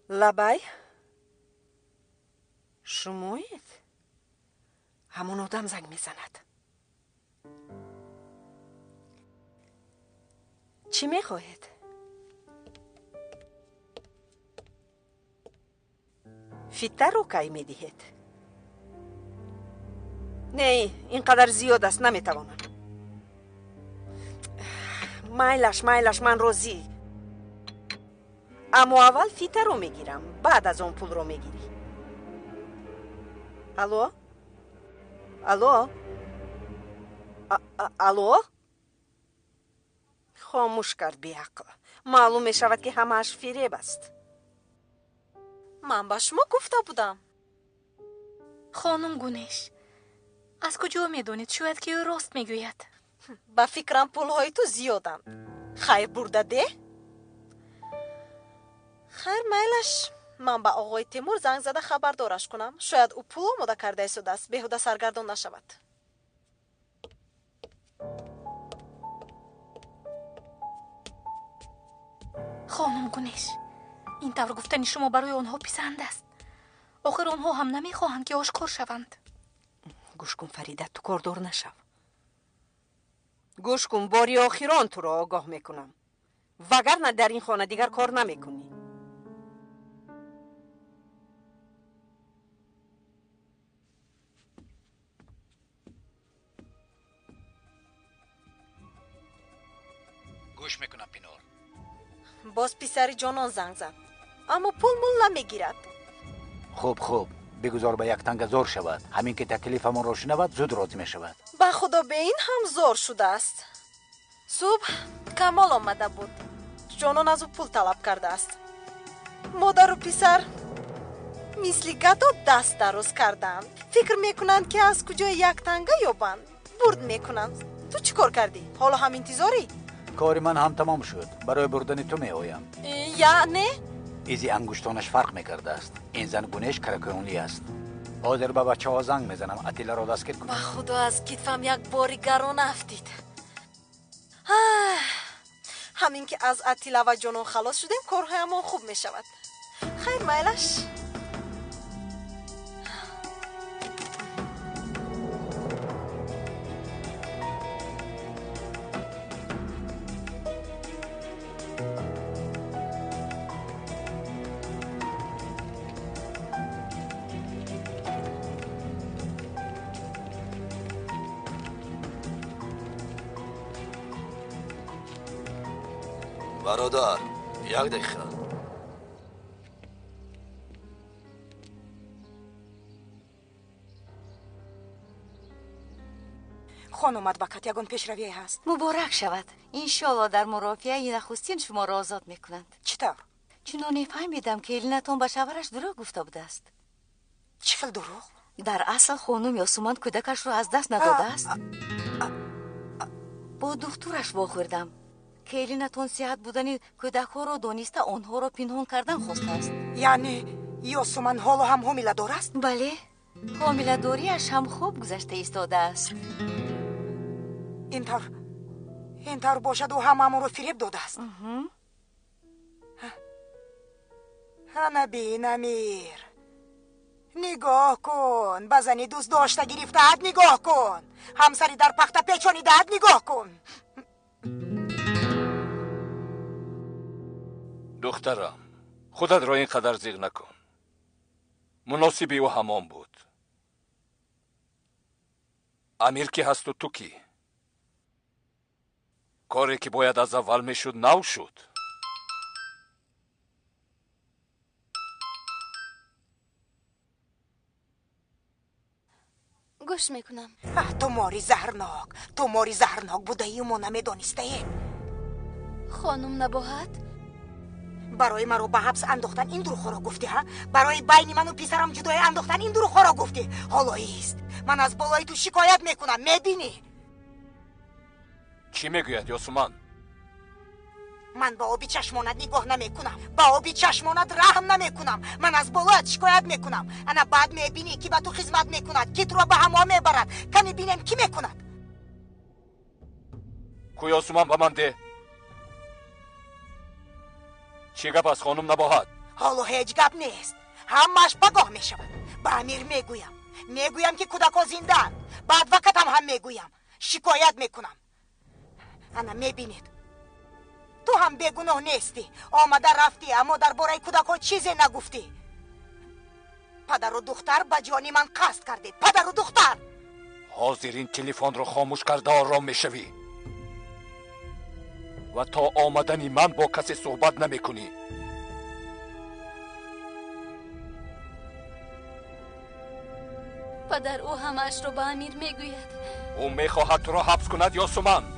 S7: لبای شمایید؟ همون آدم زنگ میزند. چی میخواهید؟ فیتر رو کی میدهید؟ نه اینقدر زیاد است نمیتوانم. میلش من روزی. اما اول فیتر رو میگیرم، بعد از اون پول رو میگیری. الو؟ خاموش کرد بیعقل. معلوم میشود که همه‌اش فریب است.
S3: من با شما گفته بودم.
S2: خانم گونیش از کجا میدونید؟ شاید که او راست میگوید.
S3: با فکرم پولهای تو زیادن. خیر برده ده؟ خیر میلش من با آقای تیمور زنگ زده خبردارش کنم. شاید او پول آماده کرده ایستاده است، بیهوده سرگردان نشود.
S2: خانم گونیش این طور گفتن شما برای آنها پسند است. آخر آنها هم نمیخواهند که آشکار شوند.
S7: گوش کن فریده، تو کاردار نشو. گوش کن، باری آخران تو را آگاه میکنم. وگرنه در این خانه دیگر کار نمیکنی.
S3: باز پسر جانان زنگ زد اما پول مول نمیگیرد.
S10: خوب بگذار به یک تنگ زور شود. همین که تکلیفمون رو شنود زود راضی می شود.
S3: با خدا به این هم زور شده است. صبح کمال آمده بود. جانان از او پول طلب کرده است. مادر و پسر مثل گدا دست دراز کردند. فکر میکنند که از کجا یک تنگه یابند. برد میکنند. تو چی کار کردی؟ حالا هم انتظاری؟
S10: کار من هم تمام شد. برای بردن تو می آیم.
S3: یعنی؟
S10: ایزی انگشتانش فرق میکرده است. این زن گونهش کرکونلی است. حاضر به بچه ها زنگ میزنم اتیلا را دستگیر کنم.
S3: با خدا از کتفم یک باری گران افتید. همین که از اتیلا و جانون خلاص شدیم کارهایمان خوب میشود. خیر میلش.
S12: برادر یک دقیقه.
S14: خانم ادوکات یگان پیشروی هست.
S15: مبارک شود. انشالله در مرافعه نخستین شما را آزاد میکنند.
S14: چطور؟
S15: چنان فهمیدم که ایلینتون به شوهرش دروغ گفته بوده است.
S14: چه خیل دروغ؟
S15: در اصل خانم یاسومان کودکش رو از دست نداده است. با دخترش واخوردم که ایلینتون صحت بودن کودک ها رو دانسته آنها رو پنهان کردن خواسته است.
S14: یعنی یاسومان حالا هم حامله دار است؟
S15: بله، حامله داریش هم خوب گذشته ایستاده است.
S14: اینطور باشد و هممون رو فریب داده است. نبین امیر، نگاه کن. بزنی دوست داشته گرفته‌ات نگاه کن. همسری در پخته پیچانیده‌ات نگاه کن.
S8: دخترم خودت را اینقدر زیغ نکن. مناسبی و همان بود. امیر کی هست و تو کی؟ کاری که باید از اول میشد نو شد.
S2: گوش میکنم.
S14: تو ماری زهرناک بوده ای و ما نمیدانسته ایم.
S2: خانم نباهت
S14: برای من رو به حبس انداختن این دروغ را گفتی ها؟ برای بین من و پسرم جدای انداختن این دروغ را گفتی؟ حالا ایست من از بالای تو شکایت میکنم. میبینی؟
S8: چی میگوید یاسومان؟
S14: من با آبی چشمانت نگاه نمیکنم. با آبی چشمانت رحم نمیکنم. من از بالایت شکایت میکنم. انا بعد میبینی که به تو خدمت میکند که تو را به هما میبرد. کنی بینم کی میکند؟
S8: کو یاسومان به من ده. چی گپ از خانم نباهد؟
S14: حالا هیچ گپ نیست. همش پگاه میشود. به امیر میگویم که کودکا زنده‌اند. بعد وقت هم میگویم شکایت میکنم. انا میبینید تو هم بیگناه نیستی. آمده رفتی اما درباره کودکا چیزی نگفتی. پدر و دختر به جان من قصد کرده. پدر و دختر.
S8: حاضر این تلفن رو خاموش کرده آرام میشوی و تا آمدن من با کسی صحبت نمیکنی.
S2: پدر او همش رو به امیر میگوید.
S8: او میخواهد تو را حبس کند یاسومان؟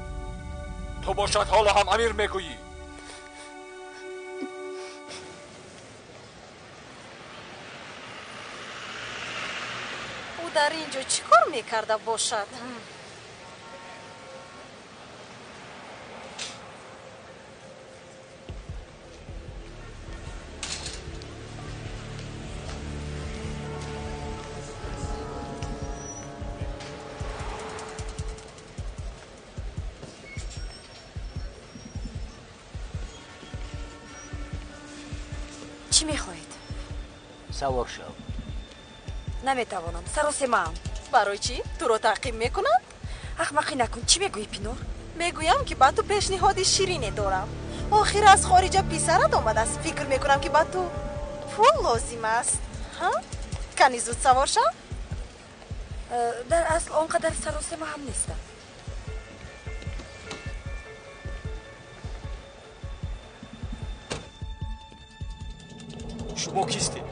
S8: تو باشد حالا هم امیر میگویی.
S3: او در اینجا چی کار میکرده باشد؟
S14: چی میخواهید؟
S10: سوار شو.
S14: نمیتوانم. سر و سمام.
S3: برای چی؟ تو رو تعقیب میکنم؟
S14: احمقی نکن. چی میگویی پینور؟
S3: میگویم که با تو پیشنهاد شیرینی دارم. آخر از خارج پسرت آمده است. فکر میکنم که با تو پول لازم است. ها؟ کنی زود سوار شو؟
S14: در اصل آنقدر سر و سما هم نیستم.
S6: شما کیستید؟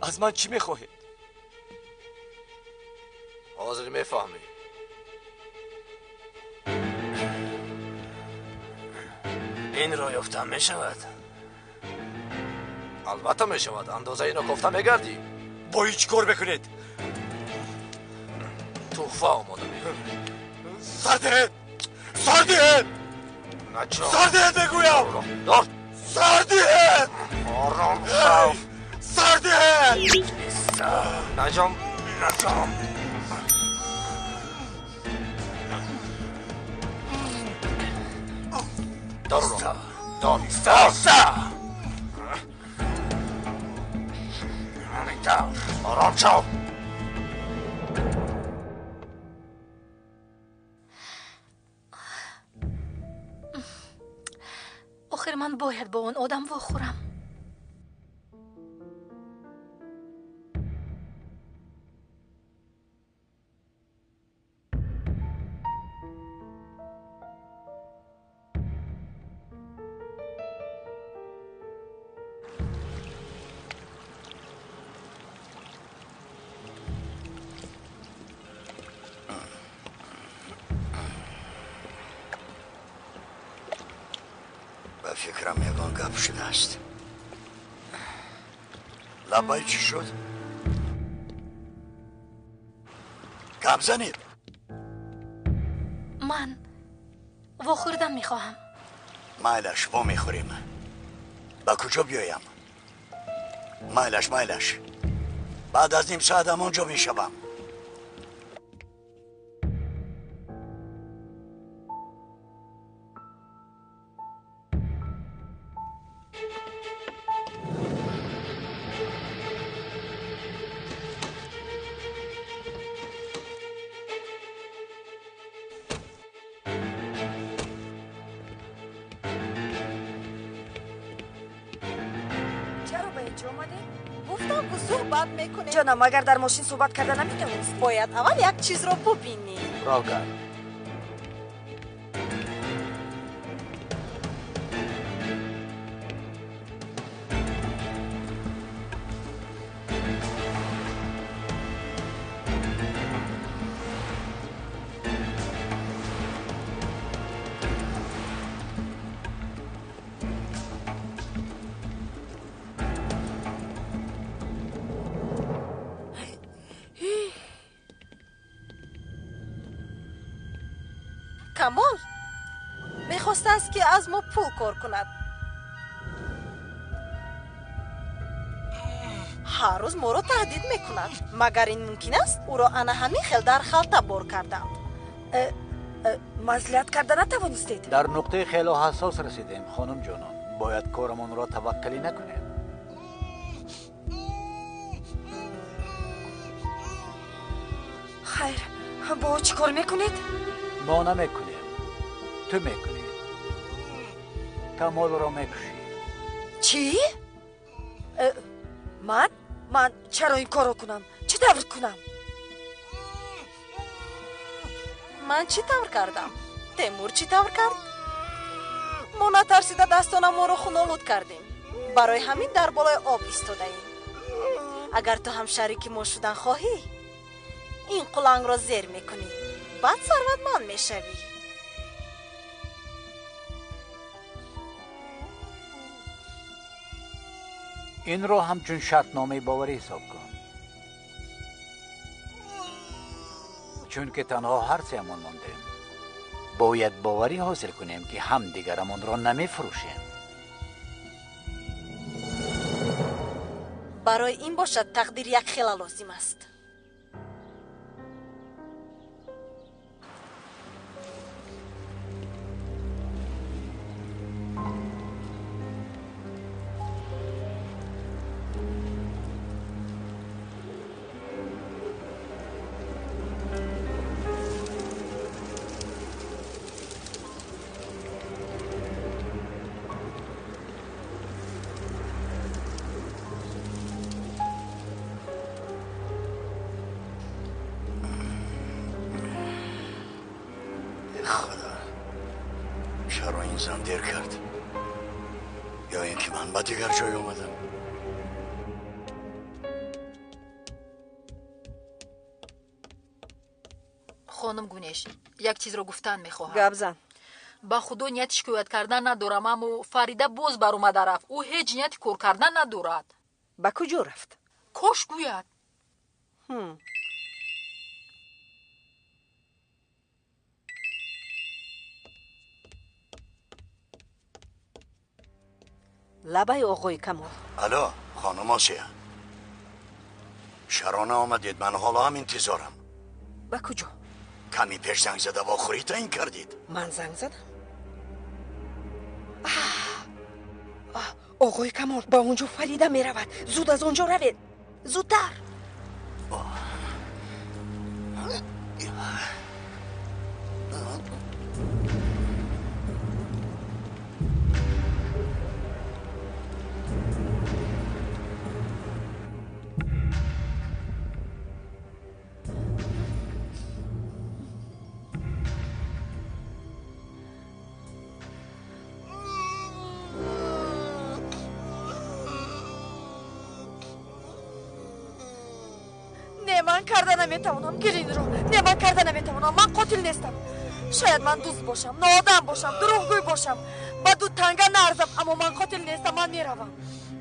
S6: از من چی میخواهید؟
S12: حاضر میفهمی این را یافتن میشود؟ البته میشود. اندازه اینو گفته میگردی؟
S6: با هیچ کار بکنید.
S12: تحفه آماده
S6: سردهد سردهد سردهد بگویم
S12: دار
S6: سردهد
S12: آرام شو
S6: سردهد
S12: نجام دار آرام شو.
S2: آخر من باید با اون آدم واخورم.
S11: فکرم یگان گپ شده است. لبای چی شد؟ گپ زنید.
S2: من واخوردم میخواهم.
S11: مایلش با میخوریم. با کجا بیایم؟ مایلش بعد از نیم ساعت هم اونجا میشوم.
S14: جانم اگر در ماشین صحبت کرده نمیتونست.
S3: باید اول یک چیز رو ببینی.
S10: راگل
S3: کمال میخواست است که از ما پول کار کند. هر روز ما رو تهدید میکند. مگر این ممکن است او را انا همین خیل در خلطه بار کردند.
S14: مصلحت کرده نتوانستید؟
S10: در نقطه خیلی حساس رسیدیم خانم جانان. باید کارمون را توکلی نکنیم.
S14: خیر با چی کار میکنید؟
S10: ما نمیکنیم، تو میکنی. کمال را میکشی.
S14: چی؟ من چرا این کارو کنم؟ چه طور کنم؟
S3: من چی طور کردم؟ تیمور چی طور کرد؟ ما نترسیده دستان ما رو خونالود کردیم. برای همین در بالای آب ایستاده ایم. اگر تو هم شریک ما شدن خواهی این قلنگ را زیر میکنی، بعد ثروتمند میشوی.
S10: این رو همچون شرطنامه باوری حساب کن. چون که تنها هر سیمون ماندیم. باید باوری حاصل کنیم که هم دیگرمون را نمیفروشیم.
S3: برای این باشد تقدیر یک خیلی لازم است.
S11: چرا این زن دیر کرد؟ یا اینکه من با دیگر جای اومدم؟
S4: خانم گونش یک چیز رو گفتن میخواهم.
S7: گپ زن.
S4: با خدا نیت شکایت کردن ندارم، اما فریده باز بر اومده رفت. او هیچ نیت کار کردن ندارد.
S7: با کجا رفت؟
S4: کاش گوید.
S7: لبای آقای کمال.
S11: الو خانم آسیا، شرانه آمدید؟ من حالا هم انتظارم.
S7: با کجا؟
S11: کمی پیش زنگ زده و آخری تعیین کردید.
S7: من زنگ زدم؟ آقای کمال با اونجا فریده می رود. زود از اونجا روید، زودتر. من کرده نمیتوانم گرین رو. نه من کرده نمیتوانم. من قاتل نیستم. شاید من دوست باشم، نادان باشم، دروغگوی باشم، با دو تنگه نرزم، اما من قاتل نیستم. من میروم.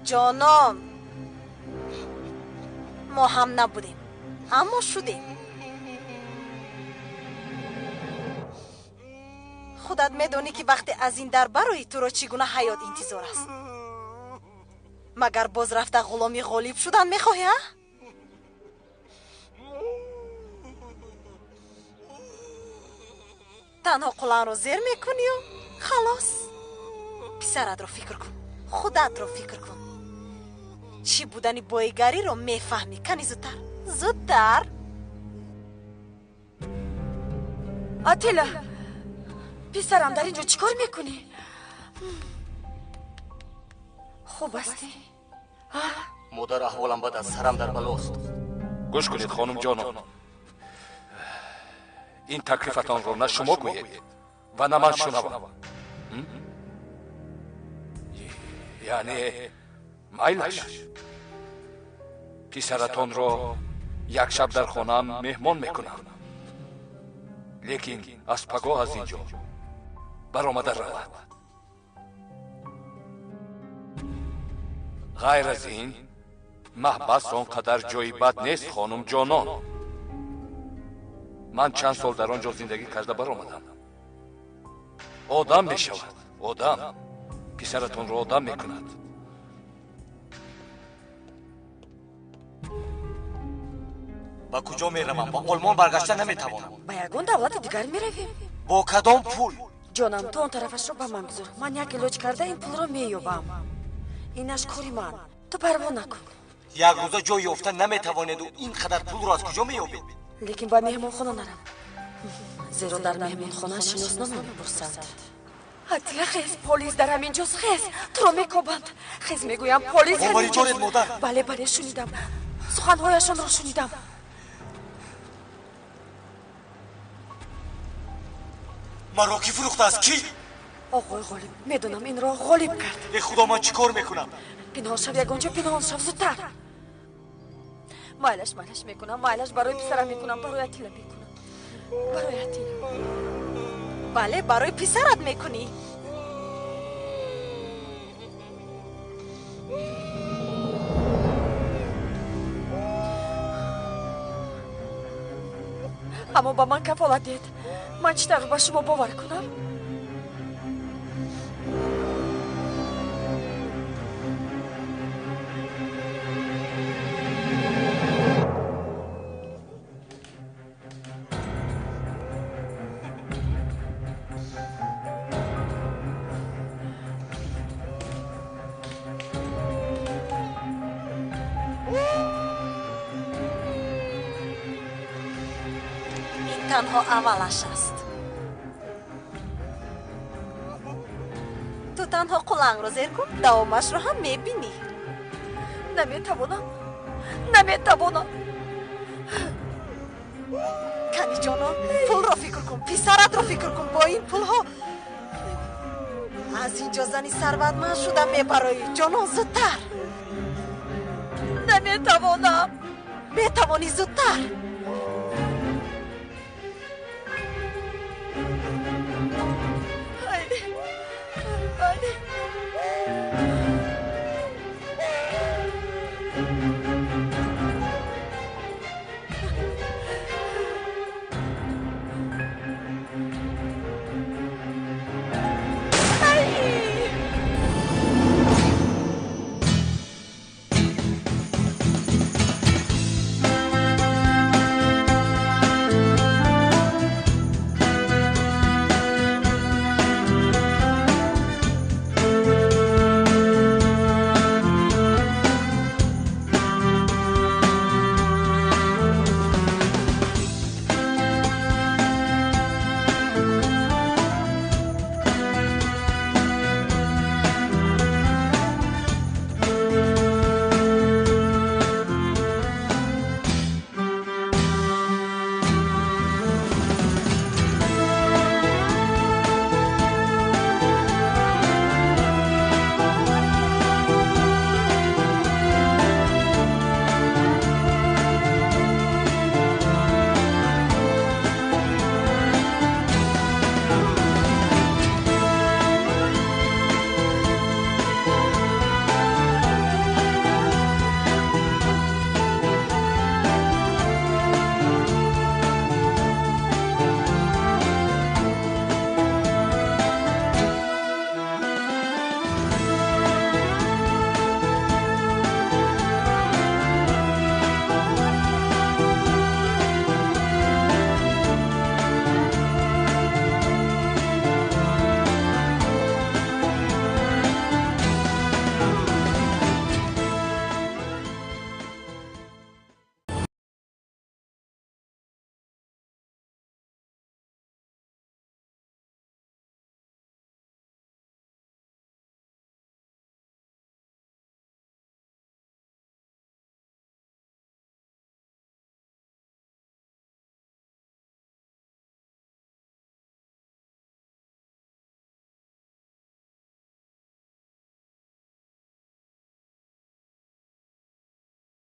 S3: جانم ما هم نبودیم اما شدیم. خودت میدونی که وقتی از این در برای تو رو چگونه حیات انتظار است. مگر باز رفته غلامی غالب شدن میخواهی؟ تنها قلان رو زیر میکنی و خلاص. پسرت رو فکر کن، خودت رو فکر کن. چی بودنی بایگری رو میفهمی. کنی زودتر زودتر.
S7: آتیلا پسرم در اینجا چیکار میکنی؟ خوب هستی؟
S6: مادر احوالم بد است، سرم در بلاست.
S13: گوش کنید خانم جانم، این تکلیفتان رو نه شما گویید و نه من شنوم. یعنی میلش پسرتان رو یک شب در خانم مهمان میکنم، لیکن از پگاه از اینجا برآمده رود. غیر از این محبس آنقدر جای بد نیست خانم جانان. من چند سال در آنجا زندگی کرده برآمدم. آدم می شود، آدم پسرتون رو آدم می کند.
S6: با کجا می روم؟ با آلمان برگشته نمی توانم.
S7: با یگان دولت دیگر می رویم.
S6: با کدام پول؟
S7: جانم تو اون طرفش رو به من بذار. من یک علاج کرده این پول رو می یابم. اینش کاری من. تو پروا نکن.
S6: یک روزا جای یافتن نمی توانید و اینقدر پول رو از کجا می یابید؟
S7: لیکن با مهمان خانه نرم، زیرا در مهمان خانه شناسنامه میپرسند. آتیلا خیز، پلیس در همینجاست. خیز، تو رو میکوبند. خیز میگویم پلیس
S6: باوری دارید مادر؟
S7: بله بله شنیدم، سخنهایشان را شنیدم.
S6: مرا کی فروخته است؟ کی؟
S7: آقای غالب. میدونم این را غالب کرد.
S6: ای خدا من چیکار میکنم؟
S7: پنهان شو یگانجا، پنهان شو زودتر. مایلش میکنم، مایلش برای پسرم میکنم، برای آتیلا میکنم، برای آتیلا.
S3: بله برای پسرت میکنی.
S7: اما با من کفالت دید. من چطور با شما باور کنم؟
S3: تنها اولش است. تو تنها قلنگ رو زیر کن، دوامش رو هم میبینی.
S7: نمیتوانم.
S3: کنی جانم پول رو فکر کن، پسرت رو فکر کن. با این پول ها از اینجا زنی ثروتمند شدم میبرایی. جانم زودتر.
S7: نمیتوانم.
S3: میتوانی زودتر.